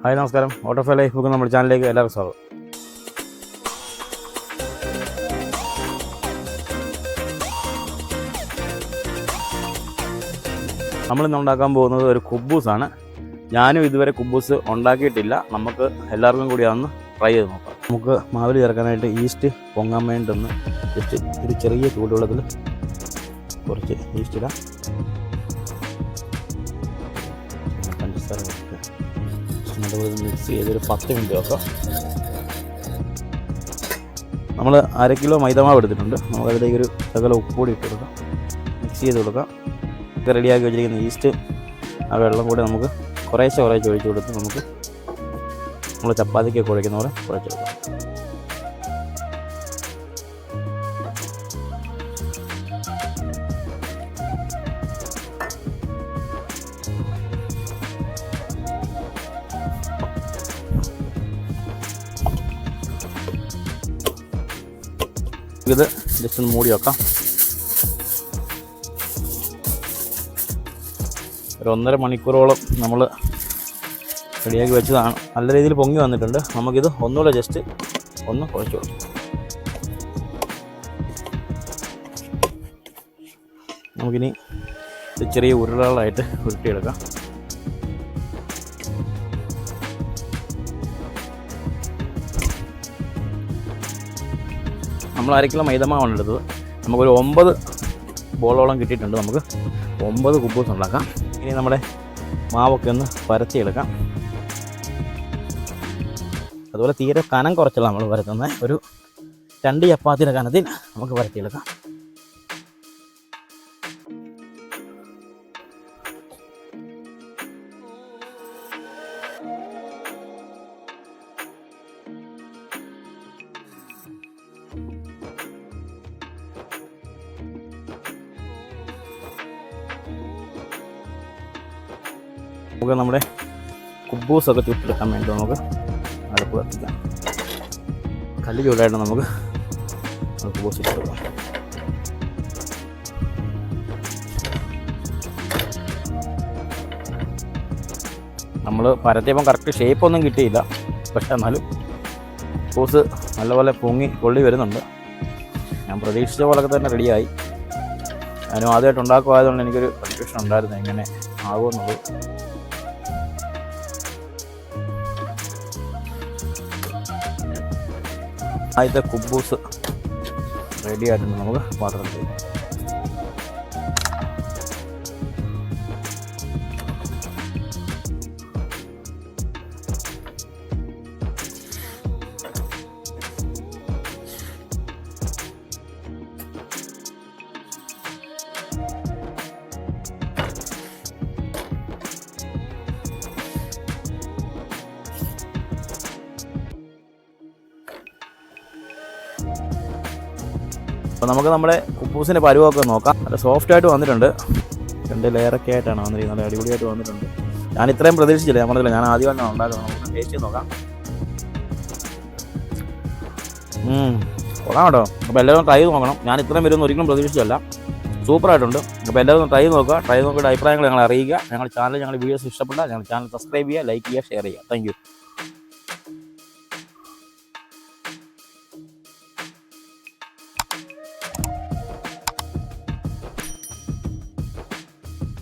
Hi നമസ്കാരം. ഓട്ടോഫൈ life book നമ്മുടെ ചാനലിലേക്ക് എല്ലാവർക്കും സ്വാഗതം. നമ്മളിന്ന് ഉണ്ടാക്കാൻ പോകുന്നത് ഒരു കുബൂസാണ്. ഞാനും ഇതുവരെ കുബൂസ് ഉണ്ടാക്കിയിട്ടില്ല. നമുക്ക് എല്ലാവർക്കും കൂടി അതൊന്ന് ട്രൈ ചെയ്ത് നോക്കാം. നമുക്ക് മാവിൽ ചേർക്കാനായിട്ട് ഈസ്റ്റ് പൊങ്ങാൻ വേണ്ടിയൊന്ന് ജസ്റ്റ് ഒരു ചെറിയ ചൂടുവെള്ളത്തിൽ കുറച്ച് ഈസ്റ്റ് ഇടാം. പഞ്ചസാര നല്ലപോലെ മിക്സ് ചെയ്തൊരു 10 മിനിറ്റ് വെക്കാം. നമ്മൾ 1/2 കിലോ മൈദമാവ് എടുത്തിട്ടുണ്ട്. നമുക്കതിലേക്ക് ഒരു ശകലം ഉപ്പുപൊടി ഇട്ട് കൊടുക്കാം, മിക്സ് ചെയ്ത് കൊടുക്കാം. ഒക്കെ റെഡിയാക്കി വെച്ചിരിക്കുന്ന ഈസ്റ്റ് ആ വെള്ളം കൂടെ നമുക്ക് കുറേശ്ശെ ഒഴിച്ച് കൊടുത്ത് നമുക്ക് നമ്മൾ ചപ്പാത്തിക്ക് കുഴയ്ക്കുന്ന പോലെ കുഴച്ചെടുക്കാം. ഇത് ജസ്റ്റ് ഒന്ന് മൂടി വെക്കാം. ഒരു 1.5 മണിക്കൂറോളം നമ്മൾ റെഡിയാക്കി വെച്ചതാണ്. നല്ല രീതിയിൽ പൊങ്ങി വന്നിട്ടുണ്ട്. നമുക്കിത് ഒന്നുകൂടെ ജസ്റ്റ് ഒന്ന് കുഴച്ച് കൊടുക്കാം. നമുക്കിനി ചെറിയ ഉരുളകളായിട്ട് ഉരുട്ടിയെടുക്കാം. നമ്മൾ 1/2 കിലോ മൈദമാവാണ് എടുത്തത്. നമുക്കൊരു 9 ബോളോളം കിട്ടിയിട്ടുണ്ട്. നമുക്ക് 9 കുബൂസ് ഉണ്ടാക്കാം. ഇനി നമ്മുടെ മാവൊക്കെ ഒന്ന് പരത്തിയെടുക്കാം. അതുപോലെ തീരെ കനം കുറച്ചല്ല നമ്മൾ പരത്തുന്നത്. ഒരു 2 ചപ്പാത്തിയുടെ കനത്തിൽ നമുക്ക് പരത്തിയെടുക്കാം. നമുക്ക് നമ്മുടെ കുബൂസൊക്കെ ചുട്ടെടുക്കാൻ വേണ്ടി നമുക്ക് അടുപ്പ് കത്തിക്കാം. കല്ല് ചൂടായിട്ട് നമുക്ക് കുബൂസ് ഇട്ടെടുക്കാം. നമ്മൾ പരത്തിയപ്പം കറക്റ്റ് ഷേപ്പൊന്നും കിട്ടിയില്ല. പക്ഷെ എന്നാലും കുബൂസ് നല്ലപോലെ പൊങ്ങി കൊള്ളി വരുന്നുണ്ട്. ഞാൻ പ്രതീക്ഷിച്ച പോലൊക്കെ തന്നെ റെഡിയായി. ഞാനും ആദ്യമായിട്ട് ഉണ്ടാക്കുമായതുകൊണ്ട് എനിക്കൊരു കൺഫ്യൂഷൻ ഉണ്ടായിരുന്നു എങ്ങനെ ആകുമെന്നുള്ളത്. ആദ്യത്തെ കുബൂസ് റെഡി ആയിട്ടുണ്ട്. നമുക്ക് പാത്രത്തിൽ അപ്പോൾ നമുക്ക് നമ്മുടെ കുബൂസിൻ്റെ പരുവമൊക്കെ നോക്കാം. നല്ല സോഫ്റ്റായിട്ട് വന്നിട്ടുണ്ട്. 2 ലെയറൊക്കെ ആയിട്ടാണ് വന്നിരിക്കുന്നത്. നല്ല അടിപൊളിയായിട്ട് വന്നിട്ടുണ്ട്. ഞാൻ ഇത്രയും പ്രതീക്ഷിച്ചില്ല. നമ്മളതില്ല, ഞാൻ ആദ്യമായിട്ടാണ് ഉണ്ടാക്കുന്നത്. നമുക്ക് ടേസ്റ്റ് ചെയ്ത് നോക്കാം. കൊള്ളാം കേട്ടോ. അപ്പോൾ എല്ലാവരും ട്രൈ ചെയ്ത് നോക്കണം. ഞാൻ ഇത്രയും വരുമെന്ന് ഒരിക്കലും പ്രതീക്ഷിച്ചല്ല. സൂപ്പറായിട്ടുണ്ട്. അപ്പോൾ എല്ലാവരും ട്രൈ നോക്കുക. ട്രൈ നോക്കിയിട്ട് അഭിപ്രായങ്ങൾ ഞങ്ങളെ അറിയിക്കുക. ഞങ്ങളുടെ വീഡിയോസ് ഇഷ്ടപ്പെട്ടാൽ ഞങ്ങളുടെ ചാനൽ സബ്സ്ക്രൈബ് ചെയ്യുക, ലൈക്ക് ചെയ്യുക, ഷെയർ ചെയ്യുക. Thank you.